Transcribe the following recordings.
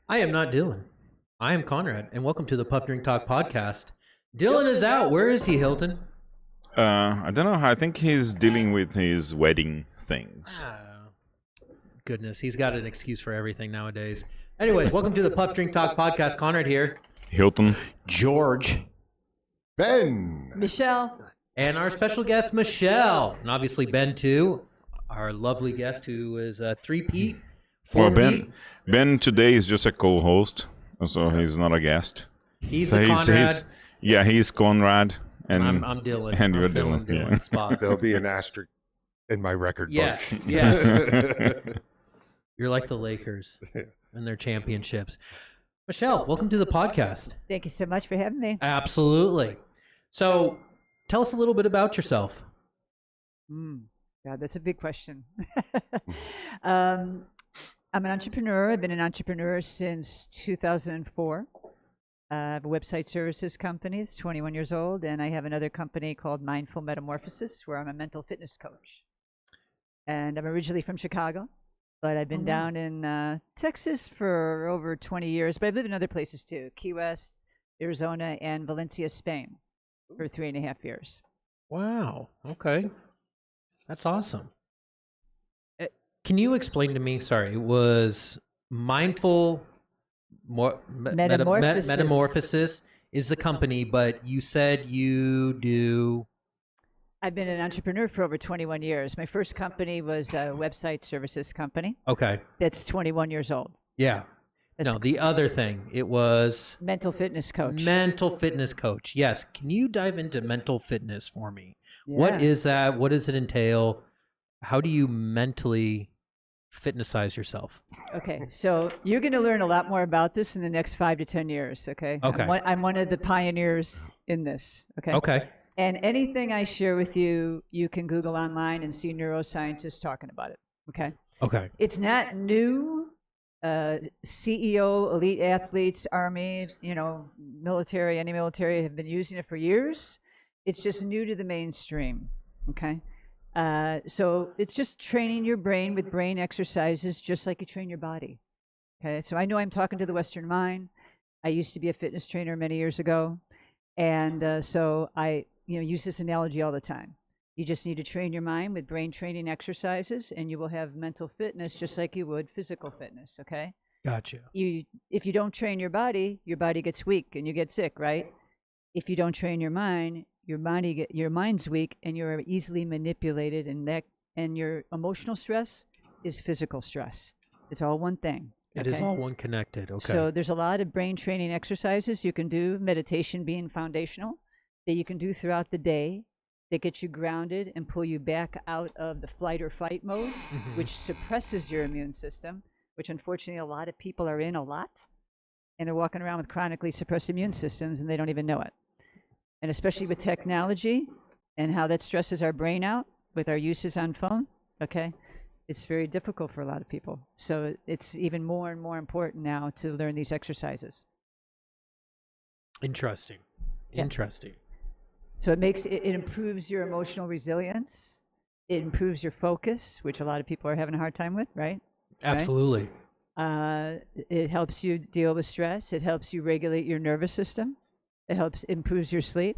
I am not Dylan. I am Konrad, and welcome to the Puff Drink Talk podcast. Dylan is out. Where is he, Hilton? I don't know. I think he's dealing with his wedding things. Goodness, he's got an excuse for everything nowadays. Anyways, welcome to the Puff Drink Talk podcast. Konrad here. Hilton. George. Ben. Michele. And our special guest, Michele. And obviously Ben, too. Our lovely guest who is a three-peat. Well, Ben today is just a co-host, so he's not a guest. He's so the Konrad. He's Konrad. And I'm Dylan. And I'm you're filling Dylan. Dylan's spots. There'll be an asterisk in my record Yes, book. yes. You're like the Lakers and their championships. Michele, welcome to the podcast. Thank you so much for having me. Absolutely. So, tell us a little bit about yourself. God, that's a big question. I'm an entrepreneur. I've been an entrepreneur since 2004. I have a website services company. It's 21 years old. And I have another company called Mindful Metamorphosis, where I'm a mental fitness coach. And I'm originally from Chicago, but I've been down in Texas for over 20 years. But I've lived in other places too, Key West, Arizona, and Valencia, Spain for 3.5 years. Wow. Okay. That's awesome. Can you explain to me, sorry, it was Mindful Metamorphosis is the company, but you said you do... I've been an entrepreneur for over 21 years. My first company was a website services company. Okay. That's 21 years old. Yeah. No, the other thing, it was... Mental fitness coach. Mental fitness coach. Yes. Can you dive into mental fitness for me? Yeah. What is that? What does it entail? How do you mentally fitnessize yourself? Okay, so you're going to learn a lot more about this in the next 5 to 10 years, okay? Okay. I'm one of the pioneers in this, okay? Okay. And anything I share with you, you can Google online and see neuroscientists talking about it, okay? Okay. It's not new. CEO, elite athletes, army, military, any military have been using it for years. It's just new to the mainstream, okay? So it's just training your brain with brain exercises, just like you train your body. Okay, so I know I'm talking to the Western mind. I used to be a fitness trainer many years ago, and so I use this analogy all the time. You just need to train your mind with brain training exercises, and you will have mental fitness just like you would physical fitness. Okay. Gotcha. If you don't train your body gets weak and you get sick, right? If you don't train your mind, your mind's weak and you're easily manipulated, and your emotional stress is physical stress. It's all one thing. It is all one connected. Okay. So there's a lot of brain training exercises you can do, meditation being foundational, that you can do throughout the day that get you grounded and pull you back out of the flight or fight mode, which suppresses your immune system, which unfortunately a lot of people are in a lot, and they're walking around with chronically suppressed immune systems and they don't even know it. And especially with technology and how that stresses our brain out with our uses on phone, okay, it's very difficult for a lot of people. So it's even more and more important now to learn these exercises. Interesting. Yeah. Interesting. So it improves your emotional resilience. It improves your focus, which a lot of people are having a hard time with, right? Absolutely. It helps you deal with stress. It helps you regulate your nervous system. It improves your sleep.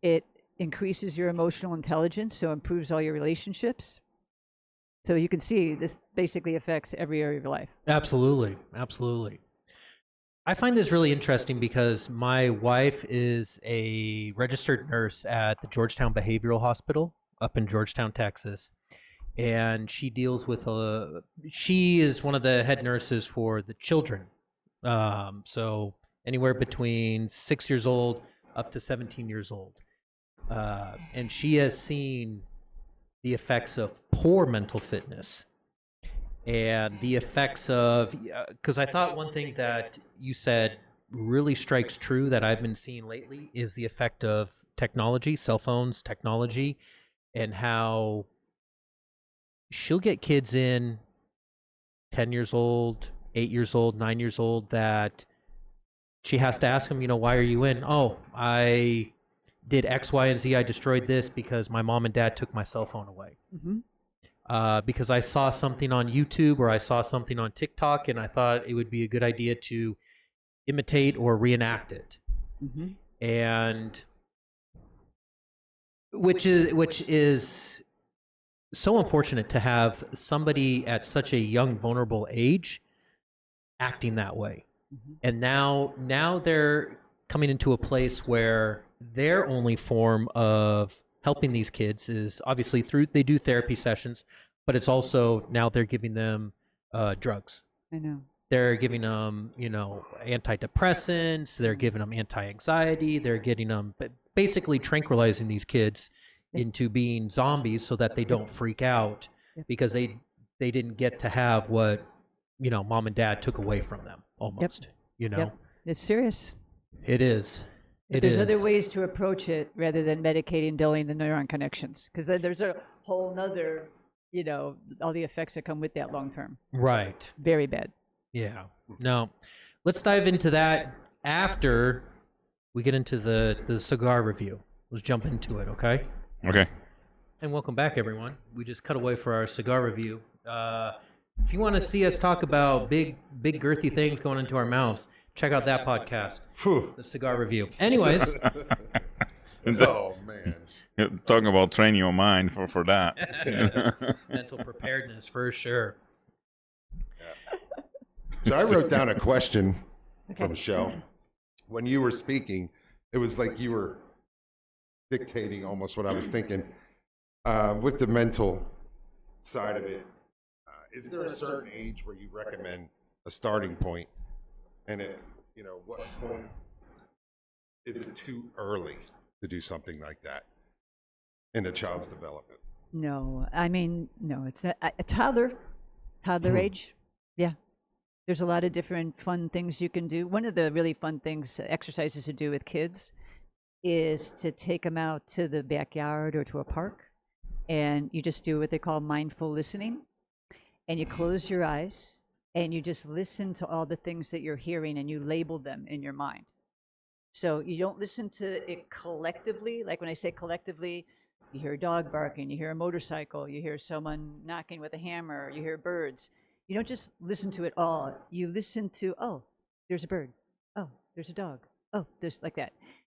It increases your emotional intelligence, so improves all your relationships. So you can see this basically affects every area of your life. Absolutely. Absolutely. I find this really interesting because my wife is a registered nurse at the Georgetown Behavioral Hospital up in Georgetown, Texas. And she deals with she is one of the head nurses for the children. So anywhere between 6 years old up to 17 years old. And she has seen the effects of poor mental fitness and the effects of, because I thought one thing that you said really strikes true that I've been seeing lately is the effect of technology, cell phones, technology, and how she'll get kids in 10 years old, 8 years old, 9 years old that she has to ask them, why are you in? Oh, I did X, Y, and Z. I destroyed this because my mom and dad took my cell phone away. because I saw something on YouTube or I saw something on TikTok, and I thought it would be a good idea to imitate or reenact it. Mm-hmm. And which is so unfortunate to have somebody at such a young, vulnerable age acting that way. Mm-hmm. And now they're coming into a place where their only form of helping these kids is obviously through, they do therapy sessions, but it's also now they're giving them drugs. I know. They're giving them, antidepressants. They're giving them anti-anxiety. They're getting them, basically tranquilizing these kids into being zombies so that they don't freak out because they didn't get to have what, mom and dad took away from them almost, Yep. It's serious. It is. But there's other ways to approach it rather than medicating, dulling the neuron connections, because then there's a whole nother, all the effects that come with that long term. Right. Very bad. Yeah. No. Let's dive into that after we get into the cigar review. Let's jump into it, okay? Okay. And welcome back, everyone. We just cut away for our cigar review. If you want to see us talk about big girthy things going into our mouths, check out that podcast, the cigar review. Anyways. Oh, man. Talking about training your mind for that. Mental preparedness, for sure. So I wrote down a question from Michele. When you were speaking, it was like you were dictating almost what I was thinking. With the mental side of it, is there a certain age where you recommend a starting point? And what point is it too early to do something like that in a child's development? No, no, it's not a toddler age. Yeah. There's a lot of different fun things you can do. One of the really fun things, exercises to do with kids, is to take them out to the backyard or to a park, and you just do what they call mindful listening. And you close your eyes, and you just listen to all the things that you're hearing, and you label them in your mind. So you don't listen to it collectively. Like when I say collectively, you hear a dog barking, you hear a motorcycle, you hear someone knocking with a hammer, you hear birds. You don't just listen to it all. You listen to, oh, there's a bird. Oh, there's a dog. Oh, there's like that.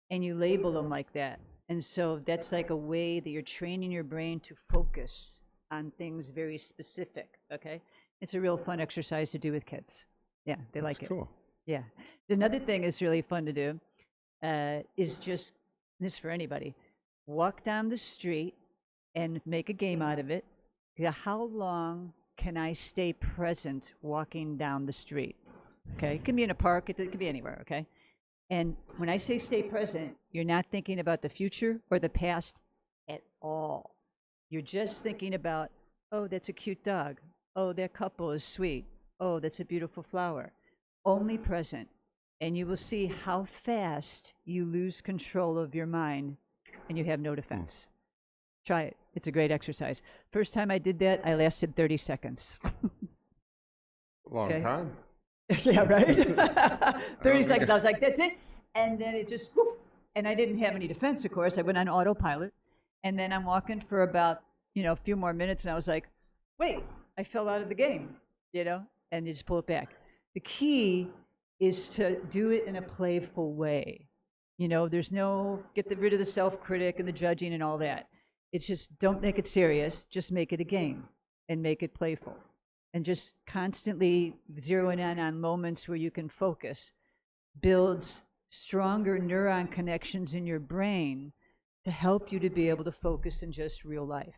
And you label them like that. And so that's like a way that you're training your brain to focus on things very specific, okay? It's a real fun exercise to do with kids. Yeah, they like it. Cool. Yeah. Another thing is really fun to do is just, this for anybody, walk down the street and make a game out of it. How long can I stay present walking down the street? Okay, it can be in a park, it can be anywhere, okay? And when I say stay present, you're not thinking about the future or the past at all. You're just thinking about, oh, that's a cute dog. Oh, that couple is sweet. Oh, that's a beautiful flower. Only present. And you will see how fast you lose control of your mind and you have no defense. Try it. It's a great exercise. First time I did that, I lasted 30 seconds. Long time. Yeah, right? 30 seconds. I was like, that's it. And then it just, woof, and I didn't have any defense, of course. I went on autopilot. And then I'm walking for about, a few more minutes, and I was like, wait, I fell out of the game, and you just pull it back. The key is to do it in a playful way. There's no, get rid of the self-critic and the judging and all that. It's just, don't make it serious, just make it a game and make it playful. And just constantly zeroing in on moments where you can focus builds stronger neuron connections in your brain to help you to be able to focus in just real life.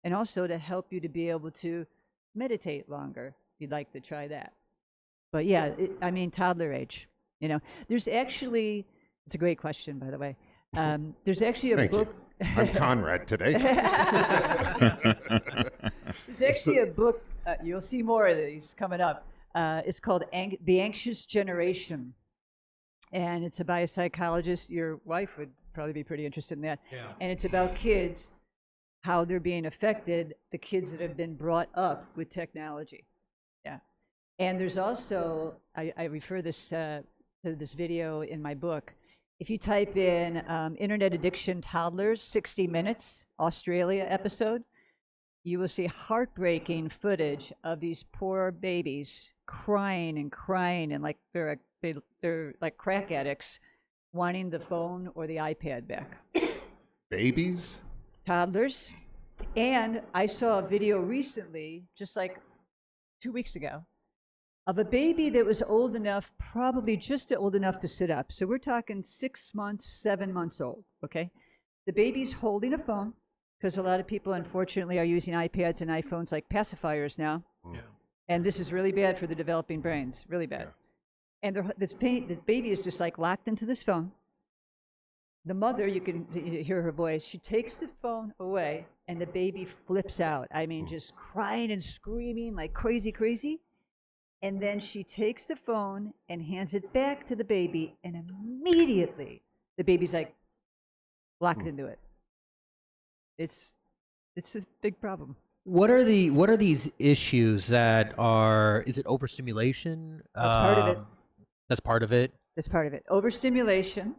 And also to help you to be able to meditate longer, if you'd like to try that. But yeah, toddler age. There's actually, it's a great question, by the way. There's actually a book. I'm Konrad today. There's actually a book, you'll see more of these coming up. It's called The Anxious Generation. And it's by a psychologist. Your wife would probably be pretty interested in that. Yeah. And it's about kids, how they're being affected, the kids that have been brought up with technology. Yeah. And there's also, I refer this to this video in my book. If you type in internet addiction toddlers, 60 minutes, Australia episode, you will see heartbreaking footage of these poor babies crying and like they're like crack addicts wanting the phone or the iPad back. Babies? Toddlers. And I saw a video recently, just like 2 weeks ago, of a baby that was old enough, probably just old enough to sit up. So we're talking 6 months, 7 months old, okay? The baby's holding a phone, because a lot of people, unfortunately, are using iPads and iPhones like pacifiers now. Yeah. And this is really bad for the developing brains, really bad. And the baby is just like locked into this phone. The mother, you can hear her voice, she takes the phone away and the baby flips out. I mean, just crying and screaming like crazy. And then she takes the phone and hands it back to the baby, and immediately the baby's like locked into it. It's a big problem. What are these issues that are? Is it overstimulation? That's part of it. That's part of it. That's part of it. Overstimulation.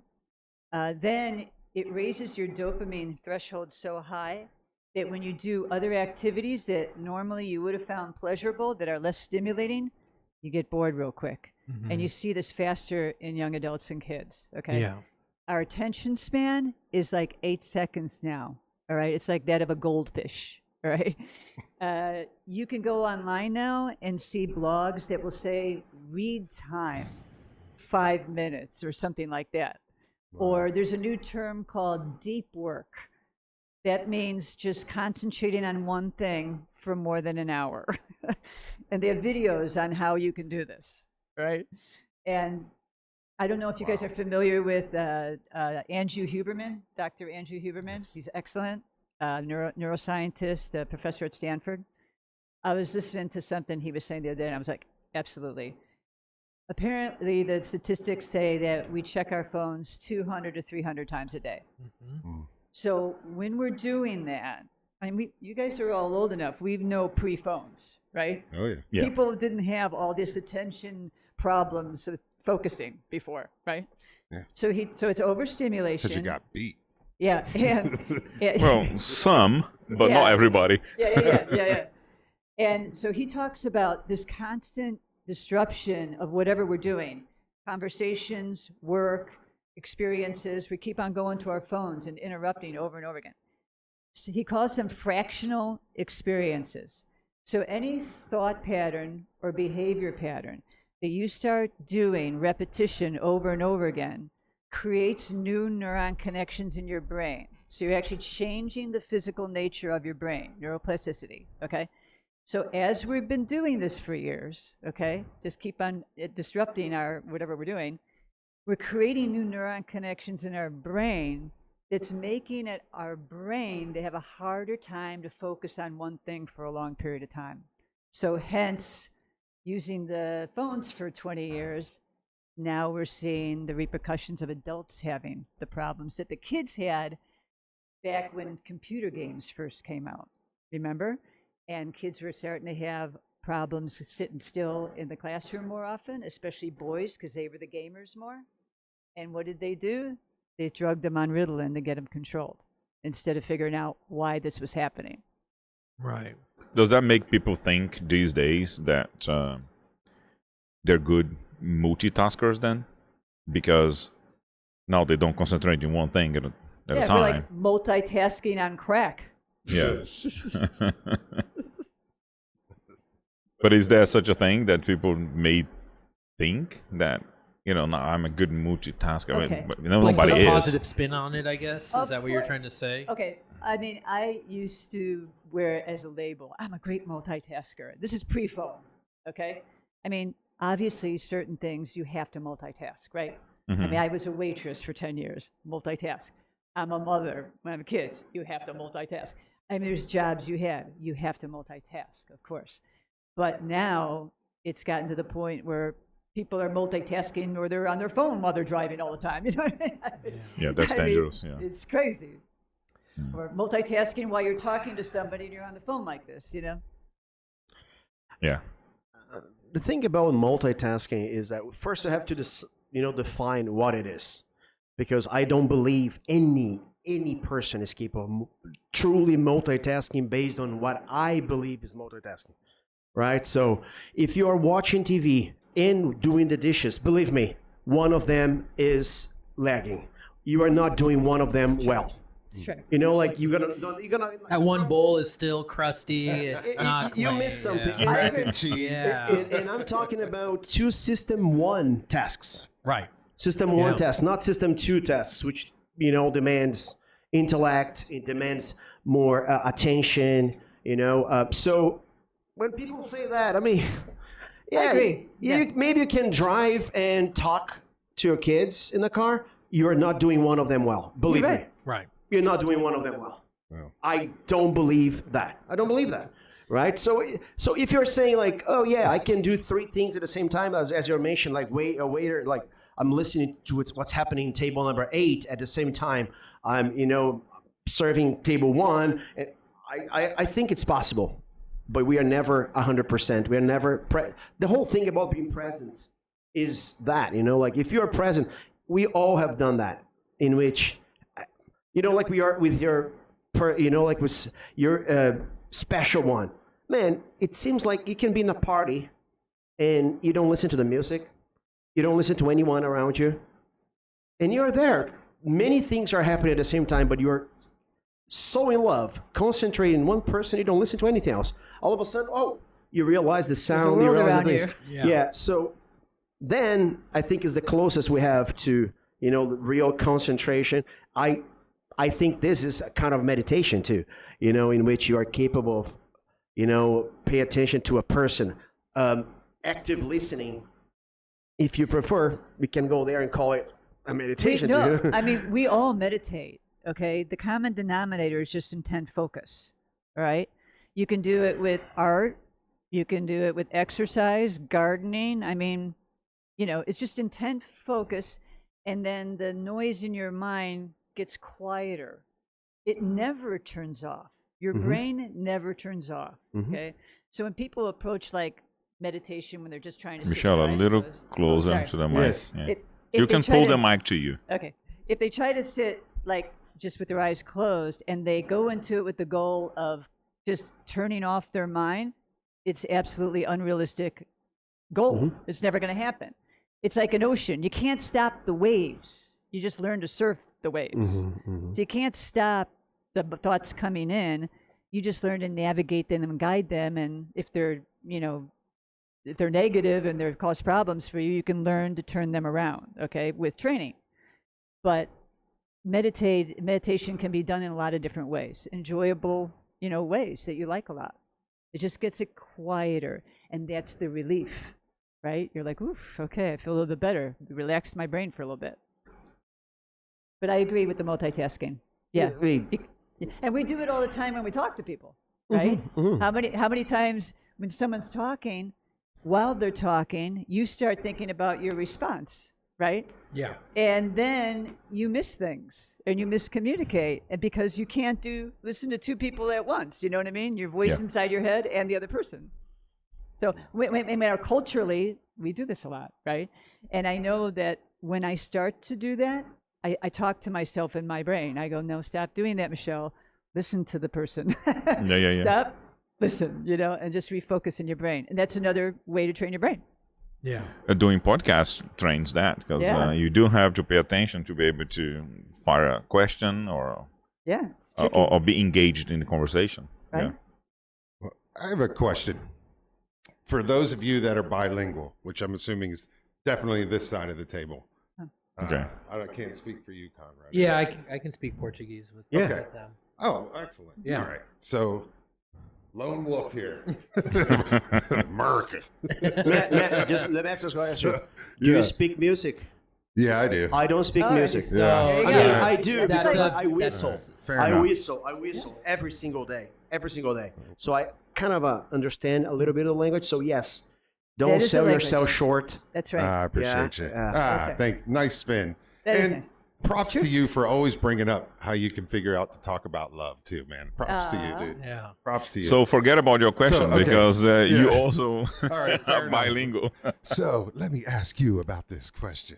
Then it raises your dopamine threshold so high that when you do other activities that normally you would have found pleasurable that are less stimulating, you get bored real quick. Mm-hmm. And you see this faster in young adults and kids, okay? Yeah. Our attention span is like 8 seconds now, all right? It's like that of a goldfish, all right? You can go online now and see blogs that will say, read time, 5 minutes or something like that. Or there's a new term called deep work. That means just concentrating on one thing for more than an hour. And they have videos on how you can do this, right? And I don't know if you guys are familiar with Andrew Huberman, Dr. Andrew Huberman. He's excellent, neuroscientist, a professor at Stanford. I was listening to something he was saying the other day, and I was like, absolutely. Apparently, the statistics say that we check our phones 200 to 300 times a day. Mm-hmm. So when we're doing that, I mean, you guys are all old enough. We know pre-phones, right? Oh, yeah. People didn't have all this attention problems with focusing before, right? Yeah. So it's overstimulation. Because you got beat. Yeah. Well, some, but not everybody. Yeah. And so he talks about this constant disruption of whatever we're doing, conversations, work, experiences. We keep on going to our phones and interrupting over and over again. So he calls them fractional experiences. So any thought pattern or behavior pattern that you start doing repetition over and over again creates new neuron connections in your brain. So you're actually changing the physical nature of your brain, neuroplasticity, okay? So as we've been doing this for years, okay, just keep on disrupting our whatever we're doing, we're creating new neuron connections in our brain that's making it our brain to have a harder time to focus on one thing for a long period of time. So hence, using the phones for 20 years, now we're seeing the repercussions of adults having the problems that the kids had back when computer games first came out. Remember? And kids were starting to have problems sitting still in the classroom more often, especially boys, because they were the gamers more. And what did they do? They drugged them on Ritalin to get them controlled instead of figuring out why this was happening. Right. Does that make people think these days that they're good multitaskers then? Because now they don't concentrate in one thing at a time. We're like multitasking on crack. Yeah. But is there such a thing that people may think that, no, I'm a good multitasker? Okay. I mean, but Like nobody put a is. positive spin on it, I guess. Of Is that what you're course. trying to say? Okay, I mean, I used to wear it as a label. I'm a great multitasker. This is pre-phone, okay? I mean, obviously, certain things you have to multitask, right? Mm-hmm. I mean, I was a waitress for 10 years, multitask. I'm a mother, I have kids, you have to multitask. I mean, there's jobs you have to multitask, of course. But now it's gotten to the point where people are multitasking or they're on their phone while they're driving all the time. You know what I mean? Yeah, that's dangerous. Yeah. It's crazy. Or multitasking while you're talking to somebody and you're on the phone like this, Yeah. The thing about multitasking is that first you have to define what it is, because I don't believe any any person is capable of truly multitasking based on what I believe is multitasking, right? So if you are watching TV and doing the dishes, believe me, one of them is lagging. You are not doing one of them well. It's true. You know, like you're gonna That one bowl is still crusty. It's not. you quite- missed something. Yeah. Mac and cheese. Yeah. And I'm talking about 2 system 1 tasks. Right. System 1 Yeah. tasks, not system 2 tasks, which, you know, demands intellect, it demands more attention, you know. So when people say that, I mean, yeah, agree. maybe you can drive and talk to your kids in the car. You are not doing one of them well. Believe You're me. right. Right. You're not doing one of them well. Well. I don't believe that. I don't believe that. Right? So if you're saying like, oh yeah, I can do 3 things at the same time, as you mentioned, like a waiter, like I'm listening to what's happening in table number 8 at the same time. I'm, you know, serving table 1. And I think it's possible, but we are never 100%. We are never the whole thing about being present is that, you know, like if you're present, we all have done that, in which, you know, like we are with your, you know, like with your special one. Man, it seems like you can be in a party and you don't listen to the music. You don't listen to anyone around you. And you're there. Many things are happening at the same time, but you're so in love, concentrating on one person, you don't listen to anything else. All of a sudden, oh, you realize the sound. world you realize around the things. you. Yeah. So then I think is the closest we have to, you know, the real concentration. I think this is a kind of meditation too, you know, in which you are capable of, you know, pay attention to a person, active listening. If you prefer, we can go there and call it a meditation. No, too. I mean, we all meditate, okay? The common denominator is just intent focus, all right? You can do it with art. You can do it with exercise, gardening. I mean, you know, it's just intent focus, and then the noise in your mind gets quieter. It never turns off. Your brain never turns off, okay? So when people approach, like, meditation when they're just trying to Michelle, a little closer sorry. to the mic. Yes. Yeah. If You they can try pull to- the mic to you. Okay. If they try to sit like just with their eyes closed and they go into it with the goal of just turning off their mind, it's absolutely unrealistic goal. It's never going to happen. It's like an ocean. You can't stop the waves. You just learn to surf the waves. So you can't stop the thoughts coming in. You just learn to navigate them and guide them. And if they're, you know, if they're negative and they cause problems for you, you can learn to turn them around, okay, with training. But meditation can be done in a lot of different ways, enjoyable, you know, ways that you like a lot. It just gets it quieter, and that's the relief, right? You're like, oof, okay, I feel a little bit better. Relaxed my brain for a little bit. But I agree with the multitasking. Yeah. And we do it all the time when we talk to people, right? How many times when someone's talking, while they're talking, you start thinking about your response, right? Yeah. And then you miss things and you miscommunicate, and because you can't listen to 2 people at once. You know what I mean? Your voice inside your head and the other person. So culturally, we do this a lot, right? And I know that when I start to do that, I talk to myself in my brain. I go, no, stop doing that, Michelle. Listen to the person. Yeah. Stop. Listen, you know, and just refocus in your brain. And that's another way to train your brain. Yeah. Doing podcasts trains that because you do have to pay attention to be able to fire a question or It's tricky, or be engaged in the conversation. right? Yeah. Well, I have a question. For those of you that are bilingual, which I'm assuming is definitely this side of the table. Okay. I can't speak for you, Konrad. Yeah, I can speak Portuguese with Yeah. them. Oh, excellent. Yeah. All right. So, lone wolf here. America. Just let me ask this question. So, Do yeah. you speak music? Yeah, I do. I don't speak Oh, music. so Yeah. there you I go. mean, I do That's because a- I whistle. that's- Fair I enough. whistle every single day. So I kind of understand a little bit of the language. So yes, don't That is a sell language. yourself short. That's right. I appreciate Yeah, you. yeah. Okay. Nice spin. That is and nice. props to you for always bringing up how you can figure out to talk about love too, man. Props to you, dude. Yeah. Props to you. So forget about your question okay. because you Yeah. also All right, fair are enough. bilingual. So let me ask you about this question.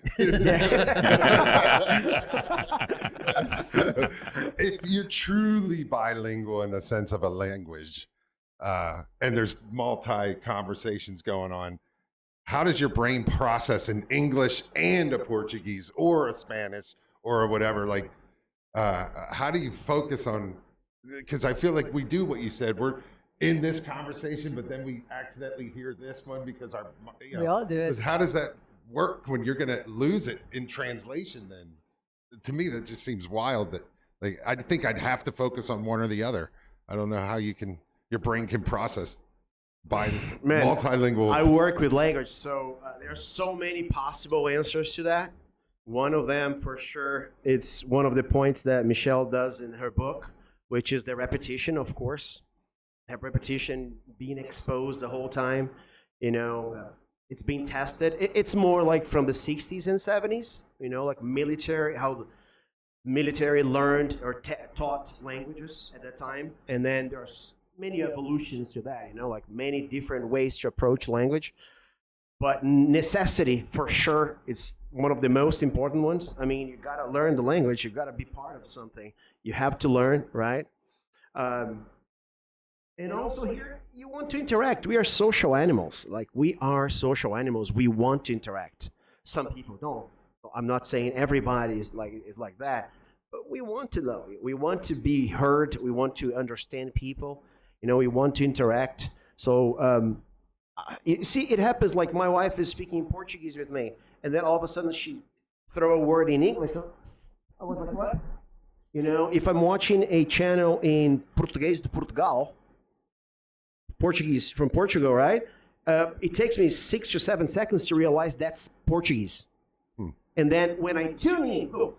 So, if you're truly bilingual in the sense of a language, and there's multi-conversations going on, how does your brain process an English and a Portuguese or a Spanish or whatever? Like, how do you focus on, because I feel like we do what you said. We're in this conversation, but then we accidentally hear this one because our, We all do it. How does that work when you're going to lose it in translation then? To me, that just seems wild. That, like, I think I'd have to focus on one or the other. I don't know how your brain can process multilingual. I work with language, so there's so many possible answers to that. One of them, for sure, it's one of the points that Michele does in her book, which is the repetition, of course. Have repetition, being exposed the whole time. It's being tested. It's more like from the 60s and 70s, like military, how the military learned or taught languages at that time. And then there's many evolutions to that, like many different ways to approach language. But necessity, for sure, is one of the most important ones. I mean, you got to learn the language. You got to be part of something. You have to learn, right? And also here, you want to interact. We are social animals. Like, we are social animals. We want to interact. Some people don't. I'm not saying everybody is like that, but we want to know. We want to be heard. We want to understand people. We want to interact. So, you see, it happens like my wife is speaking Portuguese with me, and then all of a sudden she throw a word in English. I was like, what? If I'm watching a channel in Português de Portugal, Portuguese from Portugal, right? It takes me 6 to 7 seconds to realize that's Portuguese. And then when I tune in, boom,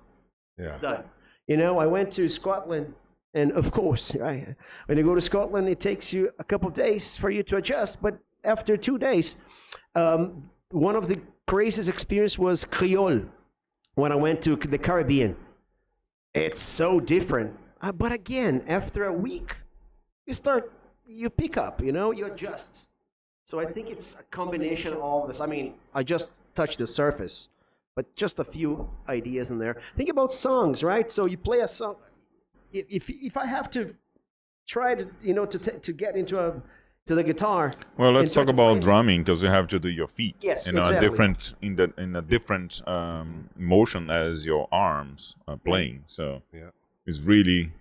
it's done. I went to Scotland, and of course, right, when you go to Scotland, it takes you a couple of days for you to adjust. But after 2 days, one of the craziest experience was Creole when I went to the Caribbean. It's so different. But again, after a week, you pick up, you adjust. So I think it's a combination of all of this. I mean, I just touched the surface, but just a few ideas in there. Think about songs, right? So you play a song. If I have to try to, to get into the guitar. Well, let's talk about drumming because you have to do your feet. Yes, in exactly. in a different motion as your arms are playing. So it's really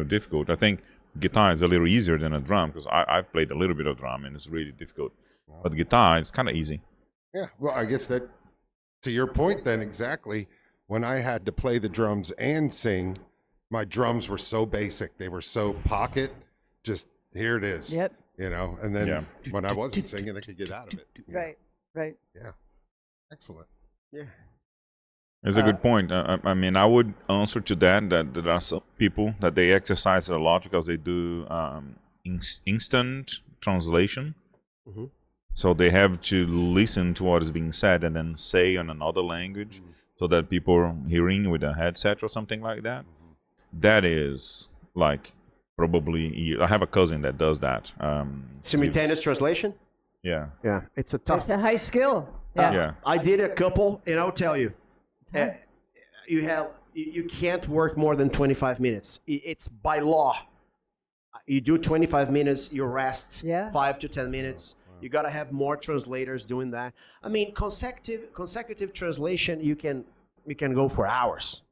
difficult. I think guitar is a little easier than a drum because I've played a little bit of drum and it's really difficult. But guitar, it's kind of easy. Yeah, well, I guess that, to your point then, exactly, when I had to play the drums and sing, my drums were so basic. They were so pocket, just here it is. Yep. And then when I wasn't singing, I could get out of it. Right. Yeah. Excellent. Yeah. It's a good point. I mean, I would answer to that there are some people that they exercise a lot because they do instant translation. Mm-hmm. So they have to listen to what is being said and then say in another language so that people are hearing with a headset or something like that. That is like probably, I have a cousin that does that. Simultaneous translation? Yeah. Yeah, it's a tough. It's a high skill. Yeah. I did a couple, and I'll tell you, you can't work more than 25 minutes. It's by law. You do 25 minutes, you rest 5 to 10 minutes. You got to have more translators doing that. I mean, consecutive translation, you can go for hours.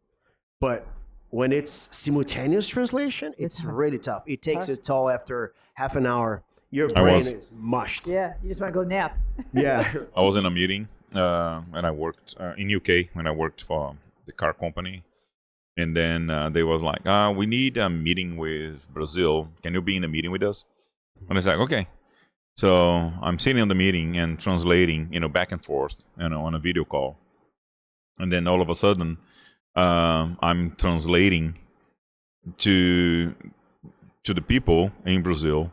But when it's simultaneous translation, it's really tough. It takes a toll after half an hour. Your brain is mushed. Yeah, you just want to go nap. Yeah. I was in a meeting and I worked in UK when I worked for the car company. And then they was like, we need a meeting with Brazil. Can you be in a meeting with us? And I was like, okay. So I'm sitting on the meeting and translating, back and forth, on a video call. And then all of a sudden, I'm translating to the people in Brazil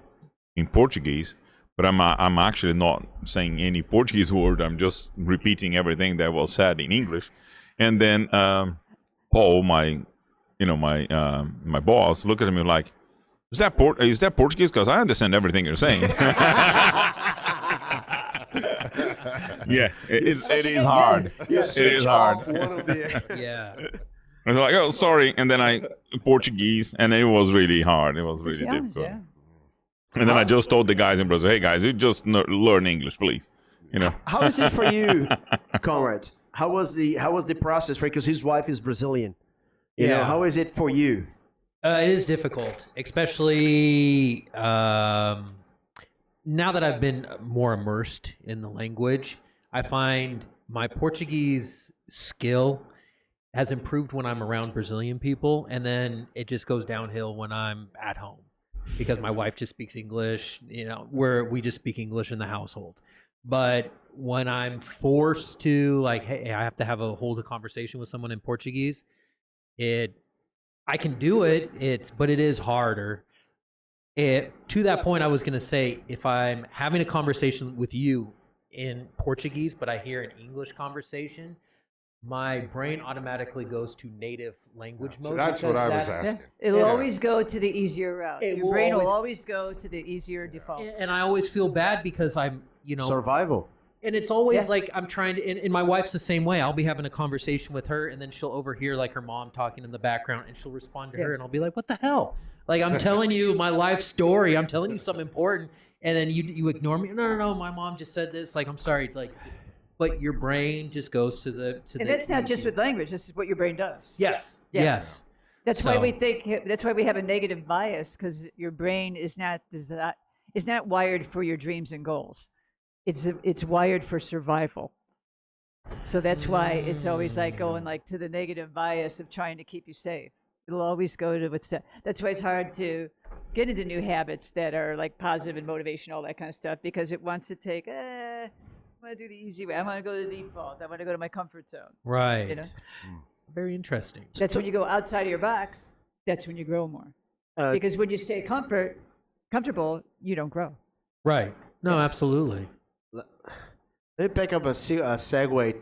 in Portuguese, but I'm actually not saying any Portuguese word. I'm just repeating everything that was said in English. And then Paul, my my boss, looked at me like, is that Portuguese? Because I understand everything you're saying. Yeah, it is hard. You It switch is off hard. one of the. Yeah. I was like, oh, sorry, and then I Portuguese, and it was really hard. It was really Challenge, difficult. yeah. And then I just told the guys in Brazil, hey guys, you just learn English, please. You know. How is it for you, Konrad? How was the process for you? Because his wife is Brazilian. You know, Yeah. how is it for you? It is difficult, especially now that I've been more immersed in the language. I find my Portuguese skill has improved when I'm around Brazilian people, and then it just goes downhill when I'm at home because my wife just speaks English. You know, we just speak English in the household. But when I'm forced to, like, hey, I have to hold a conversation with someone in Portuguese, I can do it. But it is harder. To that point, I was going to say, if I'm having a conversation with you in Portuguese, but I hear an English conversation, my brain automatically goes to native language So mode. that's what because I was that's- asking. It'll Yeah. always go to the easier route. It Your will brain will always- always go to the easier default. And I always feel bad because I'm, Survival. and it's always Yeah. like I'm trying to, and my wife's the same way. I'll be having a conversation with her, and then she'll overhear like her mom talking in the background, and she'll respond to her, Yeah. and I'll be like, "What the hell?" Like I'm telling you my life story. I'm telling you something important, and then you ignore me. No. My mom just said this. Like I'm sorry. Like, but your brain just goes to the. And that's not just with language. This is what your brain does. Yes. Yeah. Yes. That's why So- we think. That's why we have a negative bias, because your brain is not wired for your dreams and goals. It's wired for survival. So that's why it's always like going like to the negative bias of trying to keep you safe. It'll always go to what's that's why it's hard to get into new habits that are like positive and motivation, all that kind of stuff, because it wants to take. I want to do the easy way. I want to go to the default. I want to go to my comfort zone. Right. You know? Very interesting. That's when you go outside of your box. That's when you grow more. Because when you stay comfortable, you don't grow. Right. No, absolutely. Let me pick up a segue.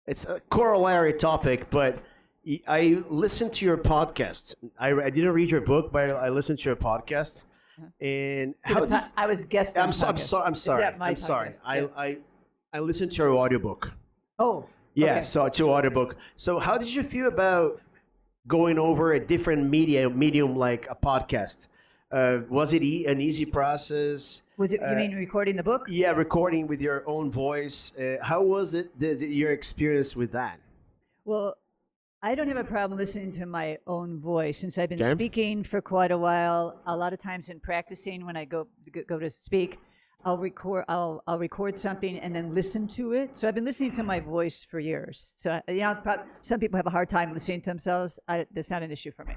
It's a corollary topic, but I listened to your podcast. I didn't read your book, but I listened to your podcast. And I was guesting. I'm sorry. that my I'm sorry. podcast? I listened to your audiobook. Oh. Yeah, okay. so to audiobook. So how did you feel about going over a different medium like a podcast? Was it an easy process? Was it? You mean recording the book? Yeah, recording with your own voice. How was it? Your experience with that? Well, I don't have a problem listening to my own voice since I've been Okay. speaking for quite a while. A lot of times in practicing, when I go to speak, I'll record something and then listen to it. So I've been listening to my voice for years. So some people have a hard time listening to themselves. That's not an issue for me.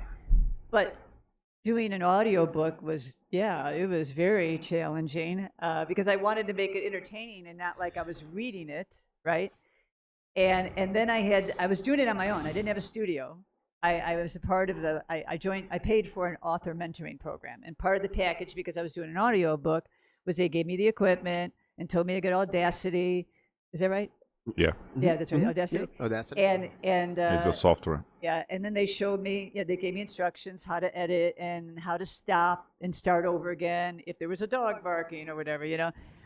But doing an audiobook was very challenging because I wanted to make it entertaining and not like I was reading it, right? And then I was doing it on my own. I didn't have a studio. I was a part of I paid for an author mentoring program. And part of the package, because I was doing an audiobook, was they gave me the equipment and told me to get Audacity. Is that right? Yeah, Yeah, that's right, Audacity. Oh, that's it. And it's a software. yeah, and then they showed me, they gave me instructions how to edit and how to stop and start over again if there was a dog barking or whatever,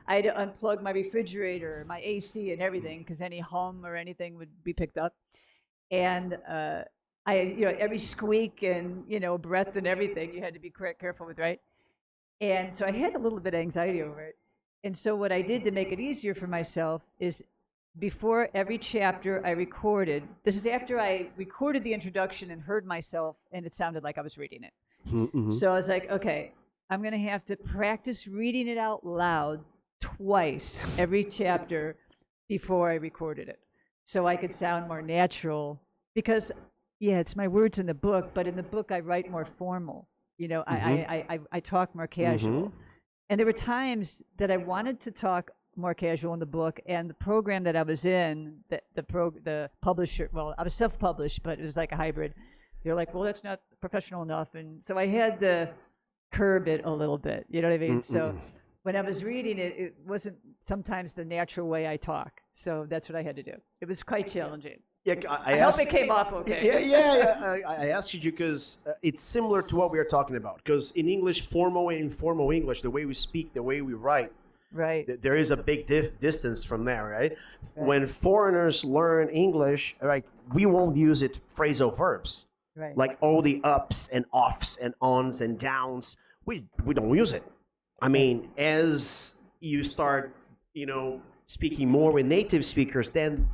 I had to unplug my refrigerator, my AC and everything, because any hum or anything would be picked up. And every squeak and, breath and everything you had to be careful with, right? And so I had a little bit of anxiety over it. And so what I did to make it easier for myself is before every chapter I recorded, this is after I recorded the introduction and heard myself, and it sounded like I was reading it. Mm-hmm. So I was like, okay, I'm going to have to practice reading it out loud twice every chapter before I recorded it, so I could sound more natural. Because, it's my words in the book, but in the book I write more formal. I talk more casual. And there were times that I wanted to talk more casual in the book, and the program that I was in, the publisher, well, I was self-published, but it was like a hybrid. They're like, well, that's not professional enough. And so I had to curb it a little bit, you know what I mean? So when I was reading it, it wasn't sometimes the natural way I talk. So that's what I had to do. It was quite challenging. Yeah, I hope it came off okay. I asked you because it's similar to what we are talking about. Because in English, formal and informal English, the way we speak, the way we write, Right. there is a big distance from there, right? When foreigners learn English, right, we won't use it phrasal verbs. Right. Like all the ups and offs and ons and downs, we don't use it. I mean, as you start, speaking more with native speakers, then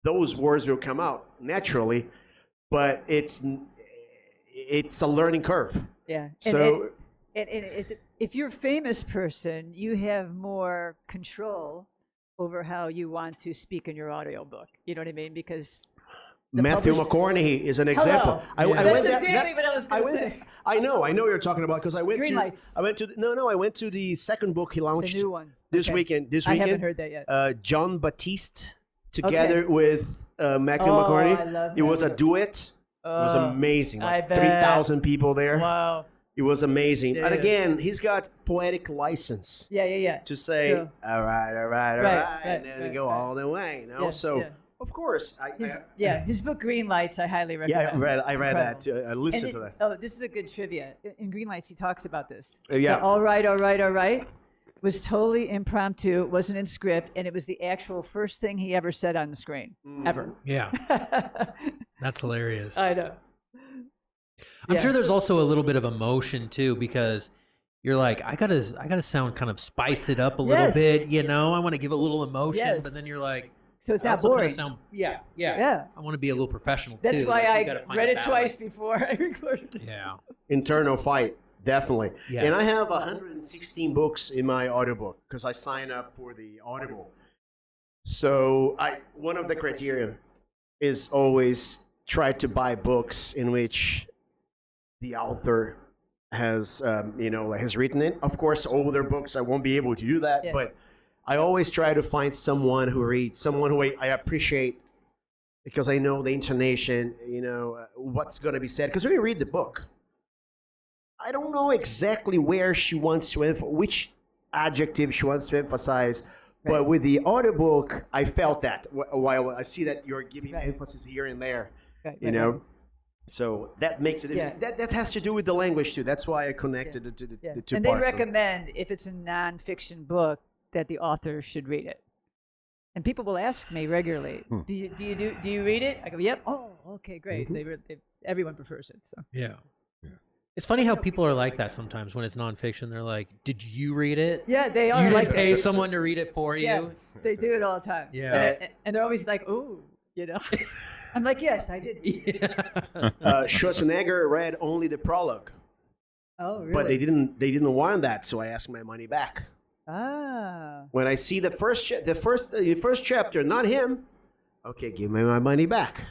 those words will come out naturally, but it's a learning curve. Yeah. So If you're a famous person, you have more control over how you want to speak in your audiobook. You know what I mean? Because Matthew McConaughey is an example. Hello. That's exactly what I was going to say. I know what you're talking about because I went Green to. Lights. I went to the second book he launched. The new one. This Okay. weekend. I haven't heard that yet. John Batiste together with Matthew McConaughey. I love It was a that. duet. It was amazing. I Like bet. 3,000 people there. Wow. It was amazing. Yeah. And again, he's got poetic license Yeah. to say, So- all right, Right, and then go all the way. Yeah, so, yeah. of course, His book Green Lights, I highly recommend. I read that Incredible. too. I listened to that. Oh, this is a good trivia. In Green Lights, he talks about this. Yeah. The all right was totally impromptu. It wasn't in script, and it was the actual first thing he ever said on the screen, ever. Yeah, that's hilarious. I know. I'm Yeah. sure there's also a little bit of emotion too, because you're like, I gotta sound kind of spice it up a little Yes. bit, I want to give a little emotion, Yes. but then you're like, So it's I not also kinda boring. sound, Yeah. I want to be a little professional That's too. why Like, I you gotta find read a it twice balance. before I recorded it. Yeah. Internal fight, definitely. Yes. And I have 116 books in my audiobook because I sign up for the Audible. So one of the criteria is always try to buy books in which the author has written it. Of course, older books I won't be able to do that, Yeah. but I always try to find someone who reads, someone who I appreciate because I know the intonation, what's going to be said. Because when you read the book, I don't know exactly where she wants to which adjective she wants to emphasize. Right. But with the audiobook, I felt that while I see that you're giving Right. emphasis here and there, Right, you right, know. right. So that makes it. Yeah. That has to do with the language too. That's why I connected it to Yeah. the two And they parts. recommend, if it's a nonfiction book, that the author should read it. And people will ask me regularly, do you read it? I go, yep. Oh, okay, great. Everyone prefers it. So Yeah. It's funny how people are like that sometimes when it's nonfiction. They're like, "Did you read it? yeah, they You are didn't like pay someone to read it for you." Yeah, they do it all the time. Yeah. And they're always like, ooh, I'm like, yes, I did. Schwarzenegger read only the prologue, Oh, really? but they didn't want that, so I asked my money back. Ah. When I see the first chapter, not him, okay, give me my money back.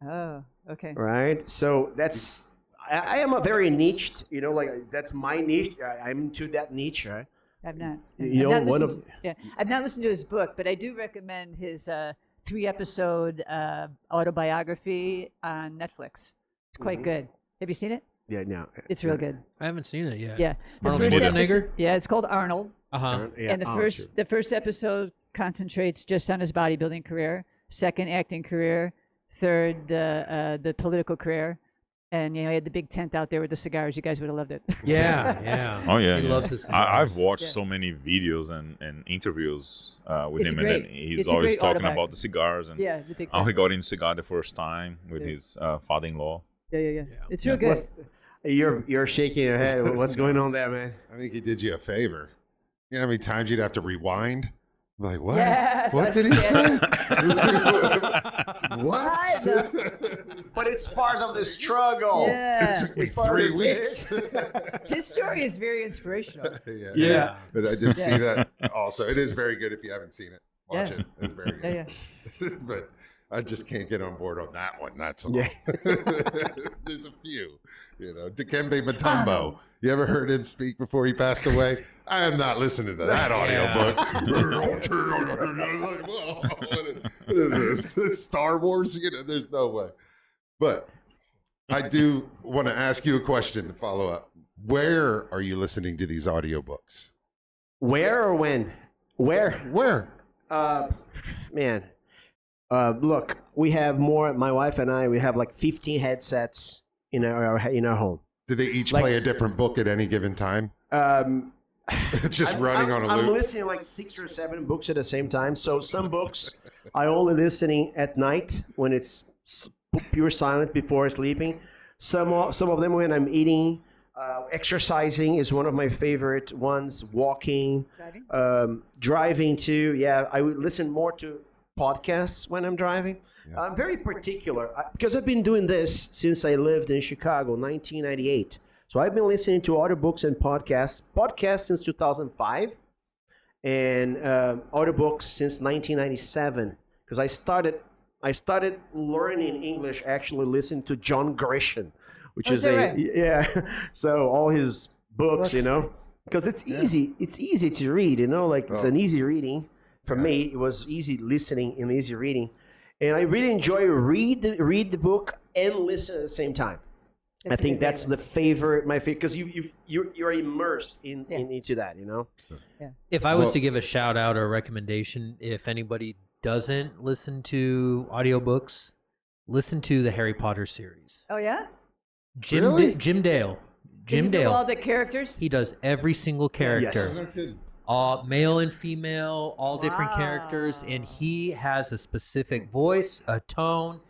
Oh, okay. Right? So that's I am a very niched, like that's my niche. I'm into that niche, right? I've not. You I've know, not one listened I've not listened to his book, but I do recommend his 3-episode autobiography on Netflix. It's quite good. Have you seen it? Yeah, no. It's real good. I haven't seen it yet. Yeah. The Arnold first Schwarzenegger? episode- Yeah, it's called Arnold. Uh-huh. Yeah. And the first episode concentrates just on his bodybuilding career, second acting career, third the political career, and he had the big tent out there with the cigars. You guys would have loved it. Yeah, yeah. Oh yeah, He yeah. loves his I've cigars. watched Yeah. so many videos and interviews with It's him, great. and then he's It's a always great talking autobiography. about the cigars and Yeah, the big how he tent. got into cigar the first time with Yeah. his father-in-law. Yeah. It's real Yeah. good. You're shaking your head. What's going on there, man? I think he did you a favor. You know how many times you'd have to rewind? Like, what? Yeah, What did he say? I What? know. But it's part of the struggle. Yeah. It took me It's part of 3 the- weeks. His story is very inspirational. Yeah. Yeah. But I did see Yeah. that also. It is very good if you haven't seen it. Watch Yeah. it. It's very good. Yeah. But I just can't get on board on that one. That's all. Yeah. There's a few. Dikembe Mutombo. You ever heard him speak before he passed away? I am not listening to that audiobook. What is this? Star Wars? There's no way. But I do want to ask you a question to follow up. Where are you listening to these audiobooks? Where or when? Where? Where? Man, Look, we have more. My wife and I, we have like 15 headsets in our home. Do they each Like- play a different book at any given time? Just I'm- running I'm, on a I'm loop. listening like 6 or 7 books at the same time. So some books I only listening at night when it's pure silence before sleeping. Some of them when I'm eating. Exercising is one of my favorite ones. Walking, driving too. Yeah, I would listen more to podcasts when I'm driving. Yeah. I'm very particular because I've been doing this since I lived in Chicago, 1998. So I've been listening to audiobooks and podcasts since 2005, and audiobooks since 1997. Because I started learning English actually listening to John Grisham, which is right? yeah. So all his books, you know, because it's easy. It's easy to read, you know, like it's an easy reading. For me, it was easy listening and easy reading, and I really enjoy read the book and listen at the same time. I think that's my favorite, because you're immersed into that, you know. If I was to give a shout out or a recommendation, if anybody doesn't listen to audiobooks, listen to the Harry Potter series. Oh yeah. Jim Really? Jim Dale. Does he do Dale. all the characters. He does every single character. Yes. No kidding. Male and female, all different characters, and he has a specific voice, a tone,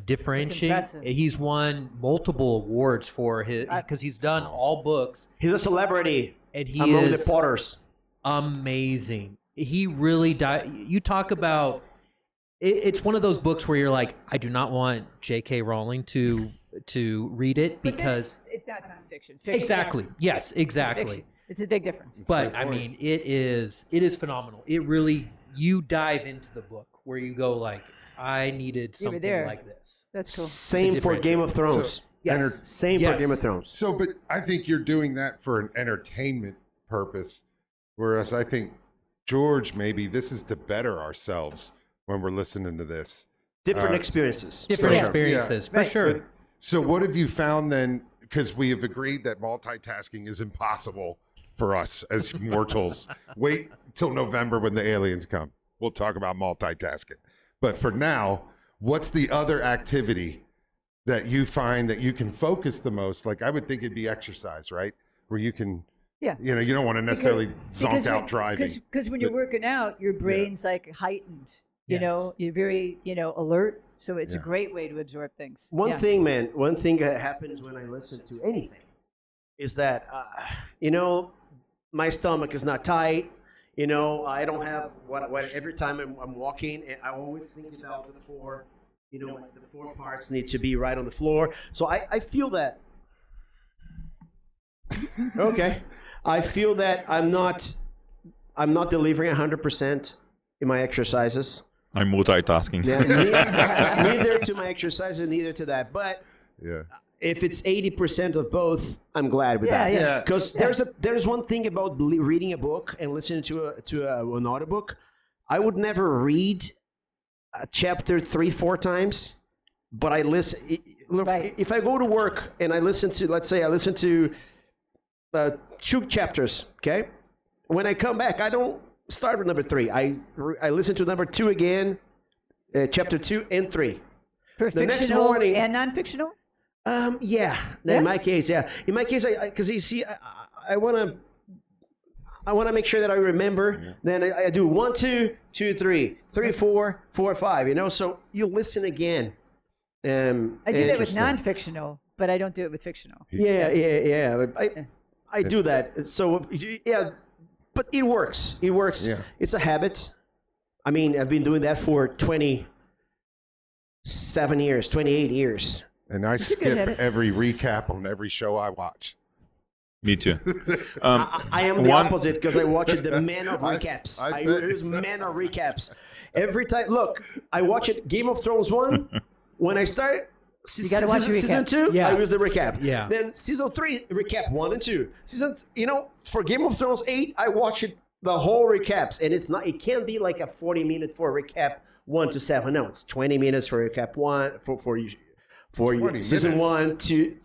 differentiate. impressive. He's wone multiple awards for his because he's done all books, He's a celebrity and he among is the Potters. amazing. He really you talk about it's one of those books where you're like, I do not want J.K. Rowling to read it But because it's not nonfiction. Fiction. exactly, yes, exactly. Fiction. It's a big difference. But I mean, it is phenomenal. It really, you dive into the book where you go like, I needed You were something there. like this. That's cool. Same for differentiate. Game of Thrones. Yes. Same Yes. for Game of Thrones. So, but I think you're doing that for an entertainment purpose, whereas I think George, maybe this is to better ourselves when we're listening to this. Different experiences. Different Yeah. experiences, for Right. sure. So, what have you found then? Because we have agreed that multitasking is impossible for us as mortals. Wait till November when the aliens come. We'll talk about multitasking. But for now, what's the other activity that you find that you can focus the most? Like, I would think it'd be exercise, right? Where you can, Yeah. you know, you don't want to necessarily zonk out driving. Because when you're But- working out, your brain's like heightened. You Yes. know, you're very, alert. So it's a Yeah. great way to absorb things. One Yeah. thing that happens when I listen to anything is that, my stomach is not tight. You know, I don't have what every time I'm walking, I always think about the four, like the four parts need to be right on the floor. So I feel that. Okay. I feel that I'm not delivering 100% in my exercises. I'm multitasking. Yeah, neither to my exercises, neither to that. But Yeah. if it's 80% of both, I'm glad with that. Yeah. Because there's one thing about reading a book and listening to an audiobook. I would never read a chapter 3-4 times, but I listen. Look, Right. if I go to work and I listen to, let's say I listen to 2 chapters, okay? When I come back, I don't start with number 3. I listen to number 2 again, chapter 2 and 3. For the next fictional morning- and non-fictional? Yeah. In my case, yeah. In my case, because you see, I want to make sure that I remember. Yeah. Then I do 1, 2, 2, 3, 3, 4, 4, 5. You know, so you listen again. I do that with Interesting. non-fictional, but I don't do it with fictional. Yeah. But I do that. So yeah, but it works. It works. Yeah. It's a habit. I mean, I've been doing that for 27 years, 28 years. And I a good skip habit. every recap on every show I watch. Me too. I am the one- opposite because I watch the man of recaps. I I bet. use man of recaps. Every time, look, I watch it. Game of Thrones 1. When I start gotta watch the season recap. 2, Yeah. I use the recap. Yeah. Then season 3, recap 1 and 2. For Game of Thrones 8, I watch it the whole recaps, and it can't be like a 40-minute for a recap 1 to 7. No, it's 20 minutes for recap 1 for 20 season minutes. 1 to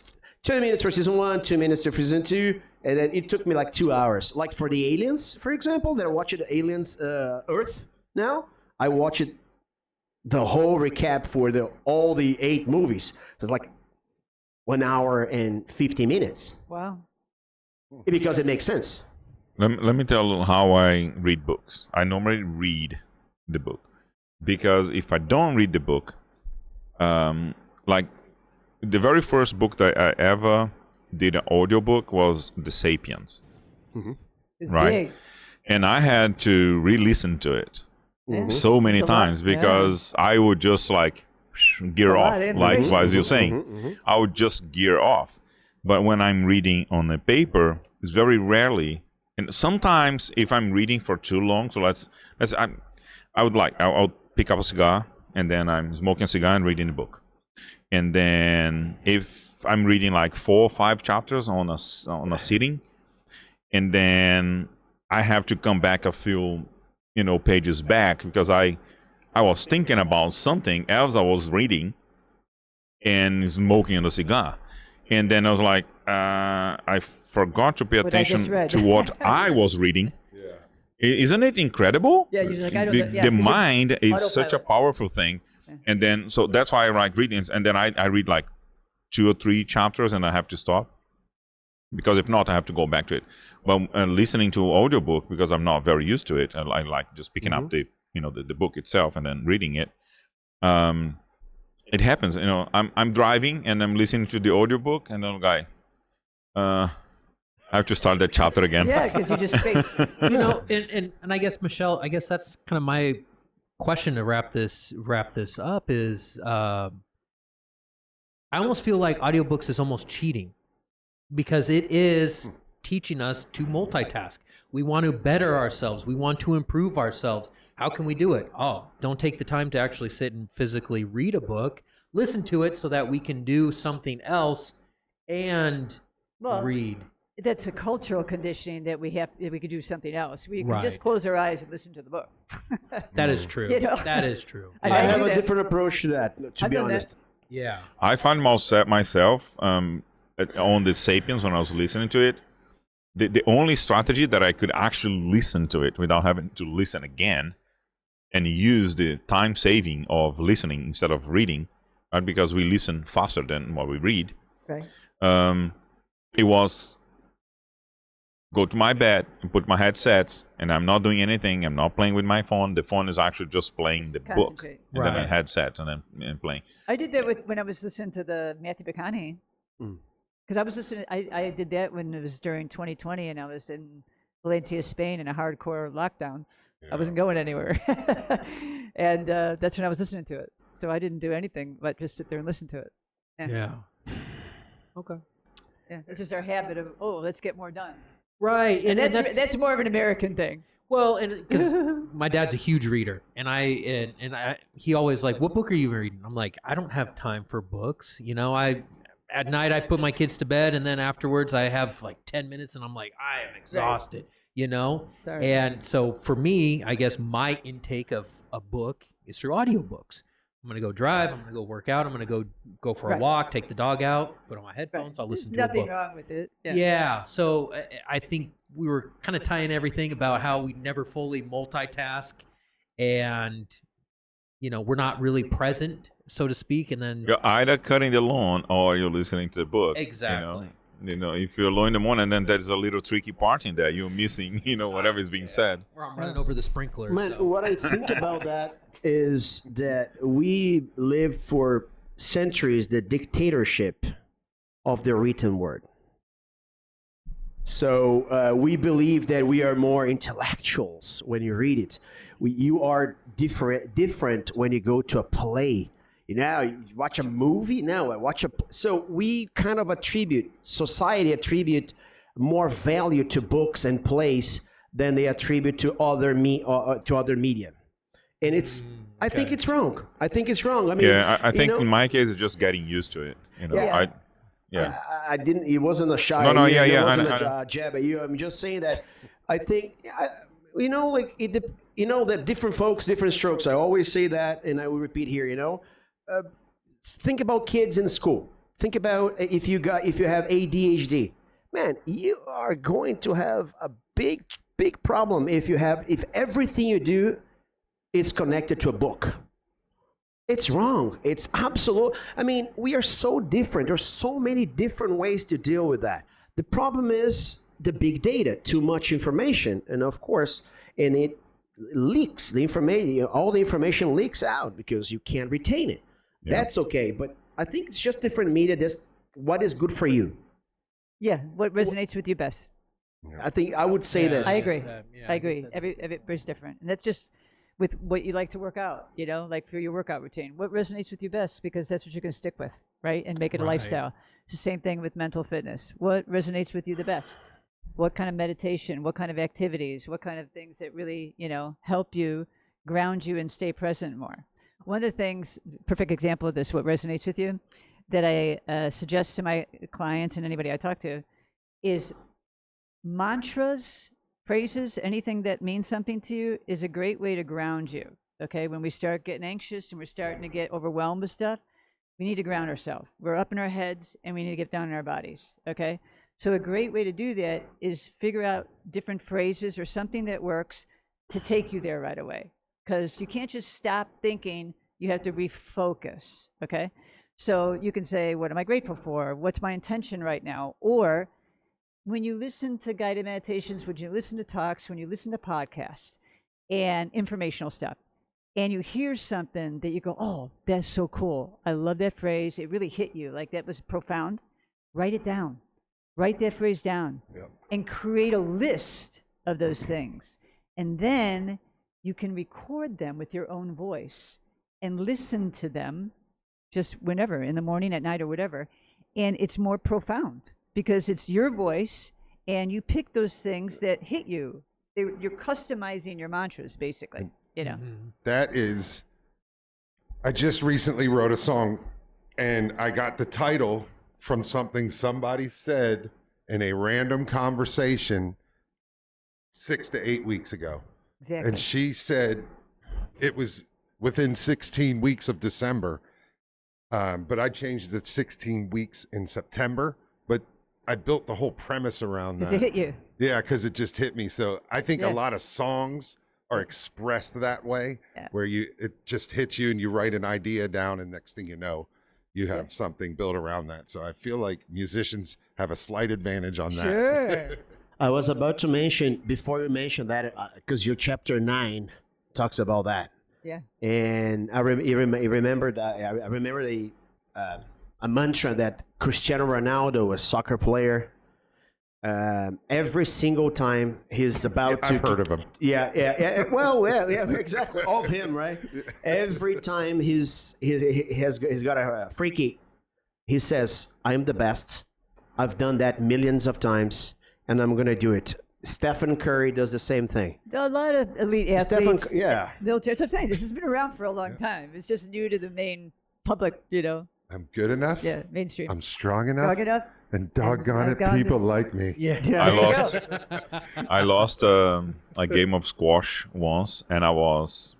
20 minutes for season 1, 2 minutes for season 2, and then it took me like 2 hours. Like for the Aliens, for example, that I watch it Aliens Earth now, I watch it the whole recap for all the 8 movies. So it's like 1 hour and 50 minutes Wow. because it makes sense. Let me tell you how I read books. I normally read the book because if I don't read the book, like the very first book that I ever did an audiobook was The Sapiens, It's right? big. And I had to re-listen to it Mm-hmm. so many It's a lot, times because I would just like gear A lot off, of like information. as you're saying. I would just gear off. But when I'm reading on a paper, it's very rarely. And sometimes if I'm reading for too long, so I'll pick up a cigar and then I'm smoking a cigar and reading a book. And then if I'm reading like 4 or 5 chapters on a sitting, and then I have to come back a few, pages back because I was thinking about something else I was reading and smoking a cigar. And then I was like, I forgot to pay What I just attention read. to what I was reading. Yeah. Isn't it incredible? Yeah, you're like, I don't The, know. Yeah, the 'cause you're mind is such a autopilot. powerful thing. Yeah. And then, so that's why I like readings. And then I read like 2 or 3 chapters and I have to stop. Because if not, I have to go back to it. But listening to audiobook, because I'm not very used to it, I like just picking up the book itself and then reading it. It happens, I'm driving and I'm listening to the audiobook and I'm like, I have to start that chapter again. Yeah, because you just speak. And I guess, Michele, I guess that's kind of my question to wrap this up is, I almost feel like audiobooks is almost cheating because it is teaching us to multitask. We want to better ourselves. We want to improve ourselves. How can we do it? Oh, don't take the time to actually sit and physically read a book. Listen to it so that we can do something else and Well, read. That's a cultural conditioning that we could do something else. We can Right. just close our eyes and listen to the book. That is true. That is true. I I do have a that. different approach to that, to I've be done that. honest. Yeah. I find myself on the Sapiens when I was listening to it, the only strategy that I could actually listen to it without having to listen again and use the time saving of listening instead of reading, right? Because we listen faster than what we read. Right. It was go to my bed and put my headsets and I'm not doing anything. I'm not playing with my phone. The phone is actually just playing the book. Concentrate. And then a Right. headset and playing. I did that when I was listening to the Matthew McConaughey. Because I was listening, I did that when it was during 2020 and I was in Valencia, Spain in a hardcore lockdown. I wasn't going anywhere. And that's when I was listening to it. So I didn't do anything but just sit there and listen to it. Yeah. Okay. Yeah. This is our habit of, let's get more done. Right. And that's more of an American thing. Well, and because my dad's a huge reader, and he always like, "What book are you reading?" I'm like, "I don't have time for books." At night I put my kids to bed, and then afterwards I have like 10 minutes, and I'm like, I am exhausted, Sorry. And so for me, I guess my intake of a book is through audiobooks. I'm gonna go drive. I'm gonna go work out. I'm gonna go for a Right. walk, take the dog out, put on my headphones. Right. I'll listen There's to a book. nothing wrong with it. Yeah. So I think we were kind of tying everything about how we never fully multitask and, we're not really present, so to speak. And then You're either cutting the lawn or you're listening to the book. Exactly. If you're alone in the morning, then there's a little tricky part in there. You're missing, whatever is being said. or I'm running over the sprinklers. Man, so. what I think about that is that we lived for centuries the dictatorship of the written word. So we believe that we are more intellectuals when you read it. You are different when you go to a play. You watch a movie. Now I watch So we kind of society attribute more value to books and plays than they attribute to other media, and I think it's wrong. I mean, I think in my case, it's just getting used to it. Yeah. I didn't. It wasn't a shot. No, at you, yeah, it yeah, wasn't I a jab at you. I'm just saying that I think that different folks, different strokes. I always say that, and I will repeat here. Think about kids in school. Think about if you have ADHD, man, you are going to have a big problem if everything you do is connected to a book. It's wrong. It's absolute. I mean, we are so different. There's so many different ways to deal with that. The problem is the big data, too much information, and of course, and it leaks the information. All the information leaks out because you can't retain it. Yeah. That's okay, but I think it's just different media. This what is good for you. Yeah, what resonates with you best. I think I would say this. I agree. Yeah, I agree. Everybody's different, and that's just with what you like to work out. You know, like for your workout routine, what resonates with you best, because that's what you're going to stick with, right? And make it a Right. lifestyle. It's the same thing with mental fitness. What resonates with you the best? What kind of meditation? What kind of activities? What kind of things that really, help you, ground you, and stay present more? One of the things, perfect example of this, what resonates with you, that I suggest to my clients and anybody I talk to, is mantras, phrases, anything that means something to you is a great way to ground you. Okay, when we start getting anxious and we're starting to get overwhelmed with stuff, we need to ground ourselves. We're up in our heads and we need to get down in our bodies. Okay, so a great way to do that is figure out different phrases or something that works to take you there right away. Because you can't just stop thinking, you have to refocus. Okay, so you can say, what am I grateful for? What's my intention right now? Or when you listen to guided meditations, when you listen to talks, when you listen to podcasts and informational stuff, and you hear something that you go, oh, that's so cool. I love that phrase. It really hit you. Like that was profound. Write it down. Write that phrase down. Yep. And create a list of those things. And then you can record them with your own voice and listen to them just whenever, in the morning, at night, or whatever. And it's more profound because it's your voice and you pick those things that hit you. You're customizing your mantras, basically, That is, I just recently wrote a song and I got the title from something somebody said in a random conversation 6 to 8 weeks ago. Exactly. And she said it was within 16 weeks of December, but I changed it 16 weeks in September. But I built the whole premise around that. Does it hit you? Yeah, because it just hit me. So I think Yeah. a lot of songs are expressed that way, Yeah. where it just hits you and you write an idea down, and next thing you know, you have something built around that. So I feel like musicians have a slight advantage on that. Sure. I was about to mention, before you mentioned that, because your chapter 9 talks about that. Yeah. And I remember a mantra that Cristiano Ronaldo, a soccer player, every single time he's about to... I've heard of him. Yeah. Well, yeah, exactly. Of him, right? Every time he's got a free kick, he says, "I'm the best. I've done that millions of times, and I'm gonna do it." Stephen Curry does the same thing. A lot of elite athletes. yeah. Military. That's what I'm saying. This has been around for a long time. It's just new to the main public, I'm good enough. Yeah, mainstream. I'm strong enough. Strong enough. And doggone it, Doggone people it. like me. I lost a game of squash once, and I was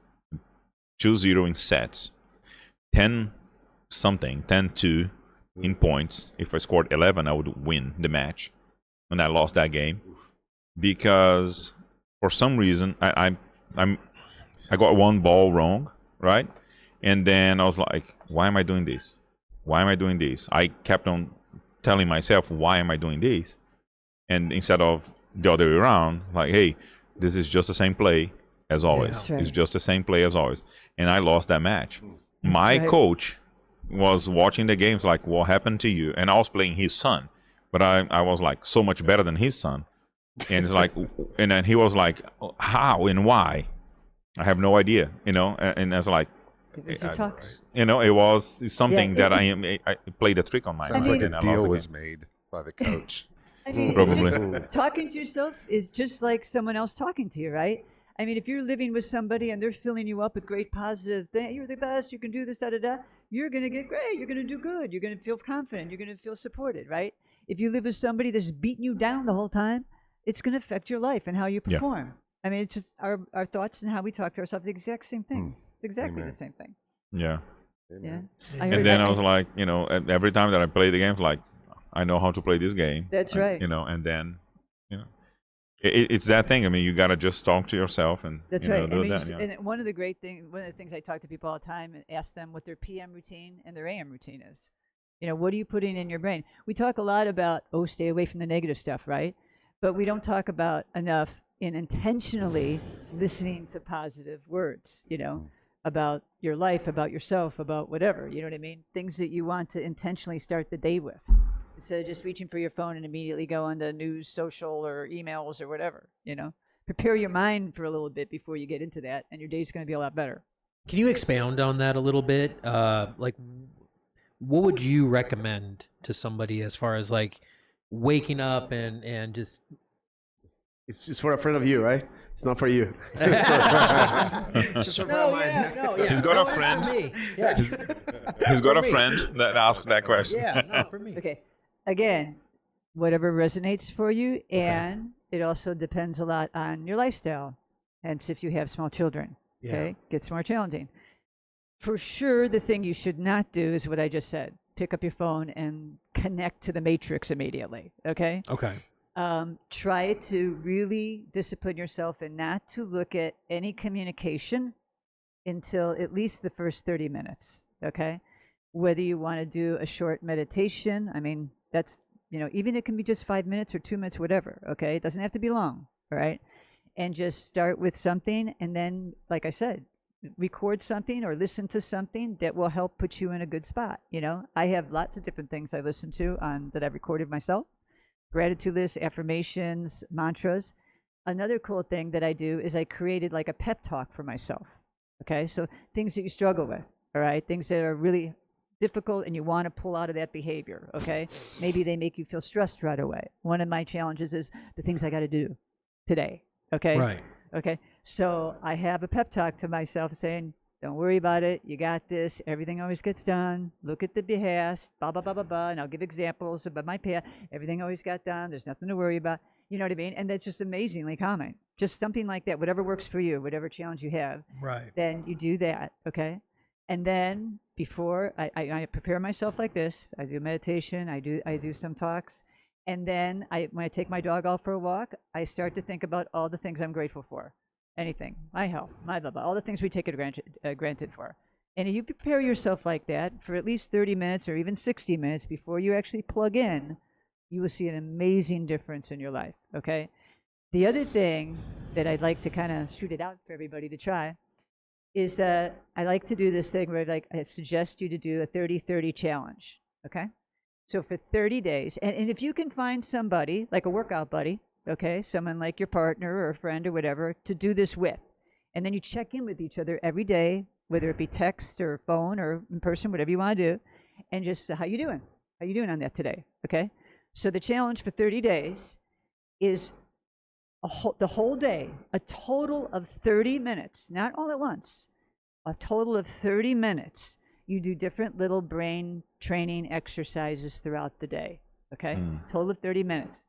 2-0 in sets. 10-2 in points. If I scored 11, I would win the match. And I lost that game because for some reason I got one ball wrong, right? And then I was like, why am I doing this? Why am I doing this? I kept on telling myself, why am I doing this? And instead of the other way around, like, hey, this is just the same play as always. That's right. It's just the same play as always. And I lost that match. My right. coach was watching the games like, what happened to you? And I was playing his son, but I was like so much better than his son. And it's like, and then he was like, how and why? I have no idea, and I was like, Because you talk. it was something Yeah, that I played a trick on myself. Sounds like and a I lost deal the was game. made by the coach. I mean, Probably. It's just, talking to yourself is just like someone else talking to you, right? I mean, if you're living with somebody and they're filling you up with great positive things, you're the best, you can do this, you're going to get great, you're going to do good, you're going to feel confident, you're going to feel supported, right? If you live with somebody that's beating you down the whole time, it's going to affect your life and how you Yeah. perform. I mean, it's just our thoughts and how we talk to ourselves, the exact same thing. It's exactly Amen. the same thing. Yeah. Yeah. And then I was like, every time that I play the games, like, I know how to play this game. That's right. And then, It's that thing. I mean, you got to just talk to yourself and That's you know, right. do And, that. Yeah. and one of the things I talk to people all the time and ask them what their PM routine and their AM routine is. What are you putting in your brain? We talk a lot about, stay away from the negative stuff, right? But we don't talk about enough in intentionally listening to positive words, about your life, about yourself, about whatever, you know what I mean? Things that you want to intentionally start the day with, instead of just reaching for your phone and immediately go into news, social, or emails or whatever, Prepare your mind for a little bit before you get into that, and your day's going to be a lot better. Can you expound on that a little bit? Like, what would you recommend to somebody as far as like waking up and just... It's just for a friend of you, right? It's not for you. It's just for a friend of mine. He's got a friend. He's got a friend that asked that question. Yeah, no, for me. Okay. Again, whatever resonates for you, and it also depends a lot on your lifestyle. Hence, if you have small children, okay, gets more challenging. For sure, the thing you should not do is what I just said. Pick up your phone and connect to the matrix immediately, okay? Okay. Try to really discipline yourself and not to look at any communication until at least the first 30 minutes, okay? Whether you want to do a short meditation, I mean, that's, even it can be just 5 minutes or 2 minutes, whatever, okay? It doesn't have to be long, all right? And just start with something, and then, like I said, record something or listen to something that will help put you in a good spot, I have lots of different things I listen to that I've recorded myself. Gratitude lists, affirmations, mantras. Another cool thing that I do is I created like a pep talk for myself. Okay, so things that you struggle with, all right, things that are really difficult and you want to pull out of that behavior, okay? Maybe they make you feel stressed right away. One of my challenges is the things I got to do today, okay? Right. Okay, so I have a pep talk to myself saying, don't worry about it. You got this. Everything always gets done. Look at the behest, blah, blah, blah, blah, blah. And I'll give examples about my path. Everything always got done. There's nothing to worry about. You know what I mean? And that's just amazingly calming. Just something like that, whatever works for you, whatever challenge you have. Right. Then you do that, okay? And then before, I prepare myself like this. I do meditation. I do some talks. And then when I take my dog out for a walk, I start to think about all the things I'm grateful for. Anything, my health, my blah, blah, all the things we take it granted for. And if you prepare yourself like that for at least 30 minutes or even 60 minutes before you actually plug in, you will see an amazing difference in your life, okay? The other thing that I'd like to kind of shoot it out for everybody to try is that I like to do this thing where I suggest you to do a 30-30 challenge, okay? So for 30 days, and if you can find somebody, like a workout buddy, okay, someone like your partner or a friend or whatever, to do this with. And then you check in with each other every day, whether it be text or phone or in person, whatever you want to do, and just how you doing? How you doing on that today, okay? So the challenge for 30 days is the whole day, a total of 30 minutes, not all at once, a total of 30 minutes. You do different little brain training exercises throughout the day, okay? Total of 30 minutes.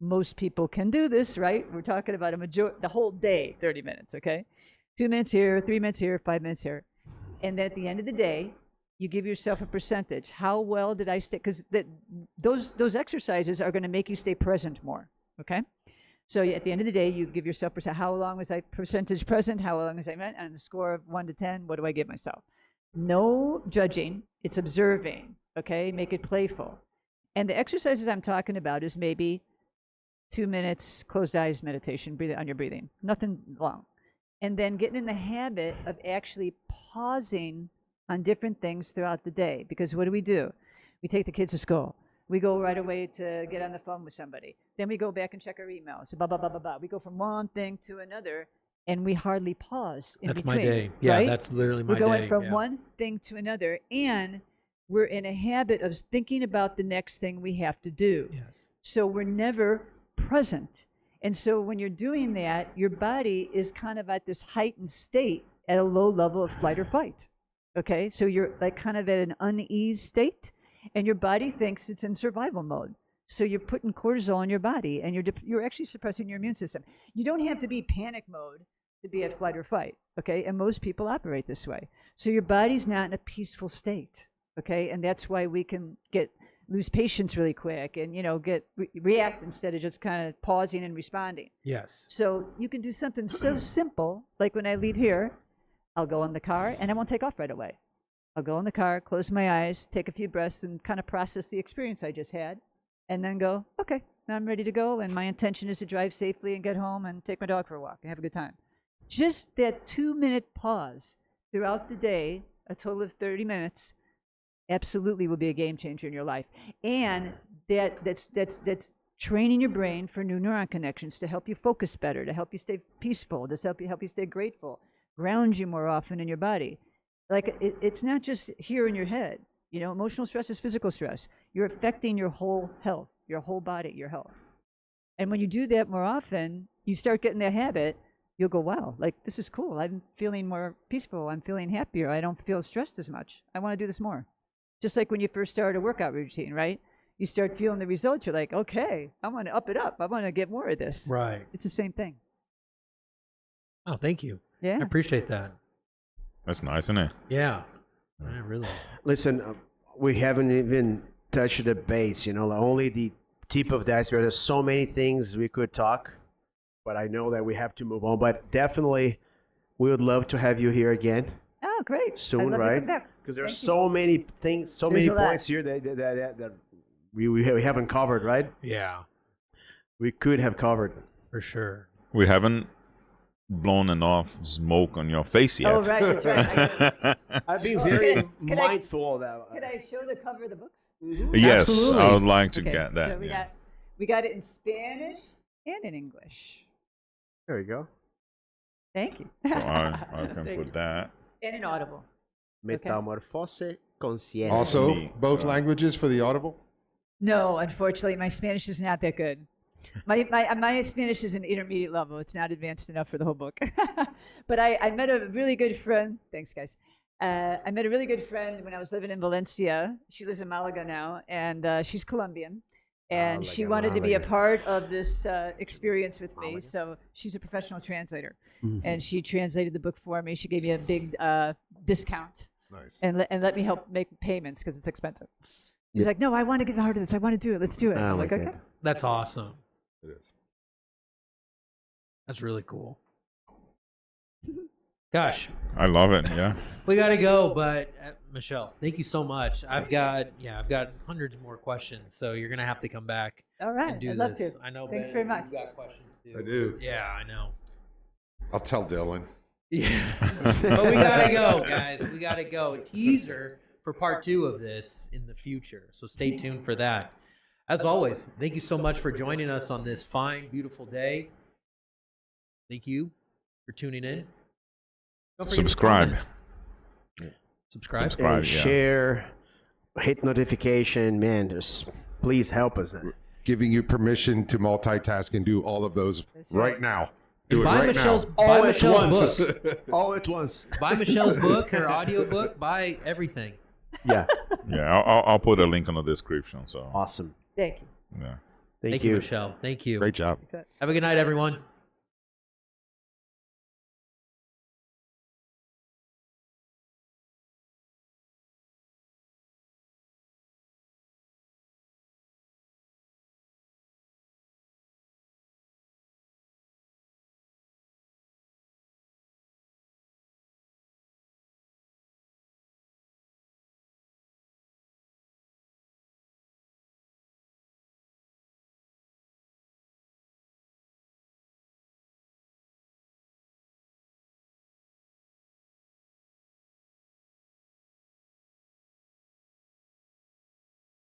Most people can do this, right? We're talking about the whole day, 30 minutes, okay? 2 minutes here, 3 minutes here, 5 minutes here. And then at the end of the day, you give yourself a percentage. How well did I stay? Because those exercises are going to make you stay present more, okay? So at the end of the day, you give yourself how long was I percentage present? How long was I meant? On a score of 1 to 10, what do I give myself? No judging. It's observing, okay? Make it playful. And the exercises I'm talking about is maybe 2 minutes, closed eyes meditation, breathe on your breathing, nothing long. And then getting in the habit of actually pausing on different things throughout the day. Because what do? We take the kids to school. We go right away to get on the phone with somebody. Then we go back and check our emails, blah, blah, blah, blah, blah. We go from one thing to another, and we hardly pause in That's between. my day. Yeah, right? that's literally my We're day. going from yeah. one thing to another, and we're in a habit of thinking about the next thing we have to do. Yes. So we're never present. And so when you're doing that, your body is kind of at this heightened state at a low level of flight or fight. Okay, so you're like kind of at an unease state, and your body thinks it's in survival mode. So you're putting cortisol in your body, and you're actually suppressing your immune system. You don't have to be panic mode to be at flight or fight, okay? And most people operate this way. So your body's not in a peaceful state, okay? And that's why we can get lose patience really quick and, react instead of just kind of pausing and responding. Yes. So you can do something so simple, like when I leave here, I'll go in the car and I won't take off right away. I'll go in the car, close my eyes, take a few breaths, and kind of process the experience I just had, and then go, okay, now I'm ready to go, and my intention is to drive safely and get home and take my dog for a walk and have a good time. Just that 2-minute pause throughout the day, a total of 30 minutes, absolutely will be a game changer in your life. And that's training your brain for new neuron connections to help you focus better, to help you stay peaceful, to help you stay grateful, ground you more often in your body. Like, it's not just here in your head. Emotional stress is physical stress. You're affecting your whole health, your whole body, your health. And when you do that more often, you start getting that habit. You'll go, wow, like, this is cool. I'm feeling more peaceful. I'm feeling happier. I don't feel stressed as much. I want to do this more. Just like when you first start a workout routine, right? You start feeling the results. You're like, okay, I want to up it up. I want to get more of this. Right. It's the same thing. Oh, thank you. Yeah. I appreciate that. That's nice, isn't it? Yeah. I really. Listen, we haven't even touched the base, like only the tip of the iceberg. There's so many things we could talk, but I know that we have to move on. But definitely, we would love to have you here again Oh, great. soon, I'd love to right? come back. Because there's Thank you. so many things, so There's many a lot. points here that we haven't covered, right? Yeah, We could have covered. for sure. We haven't blown enough smoke on your face yet. Oh, right. That's right. I've been very Can I- mindful of that. Could I show the cover of the books? Yes, Absolutely. I would like to Okay, get that. so we got it in Spanish and in English. There you go. Thank you. So I can Thank put you. that. And in Audible. Metamorfose consciente. Also, Me, both languages for the Audible? No, unfortunately, my Spanish is not that good. My Spanish is an intermediate level. It's not advanced enough for the whole book. But I met a really good friend. Thanks, guys. I met a really good friend when I was living in Valencia. She lives in Malaga now, and she's Colombian. And she wanted to be a part of this experience with me. So she's a professional translator. And she translated the book for me. She gave me a big discount Nice. and let me help make payments because it's expensive. She's like, no, I want to get part of this. I want to do it. Let's do it. Oh, I'm my like, okay. God. That's awesome. It is. That's really cool. Gosh, I love it. Yeah. we got to go, but Michele, thank you so much. I've got hundreds more questions, so you're gonna have to come back All right. and do I'd love this. to. I know. Thanks Ben, very much. you've got questions too. I do. Yeah, I know. I'll tell Dylan. Yeah, but we gotta go, guys. We gotta go. Teaser for part 2 of this in the future, so stay tuned for that. As always, thank you so much for joining us on this fine, beautiful day. Thank you for tuning in. Don't forget to Subscribe. comment. Subscribe. Subscribe. And yeah. share, hit notification, man. Just please help us. Giving you permission to multitask and do all of those right now. Do it Buy right Michelle's, now. buy Michelle's book. All at once. Buy Michelle's book, her audiobook, buy everything. Yeah. Yeah, I'll put a link in the description. So Awesome. Thank you. yeah. Thank you, you. Michele. Thank you. Great job. Have a good night, everyone.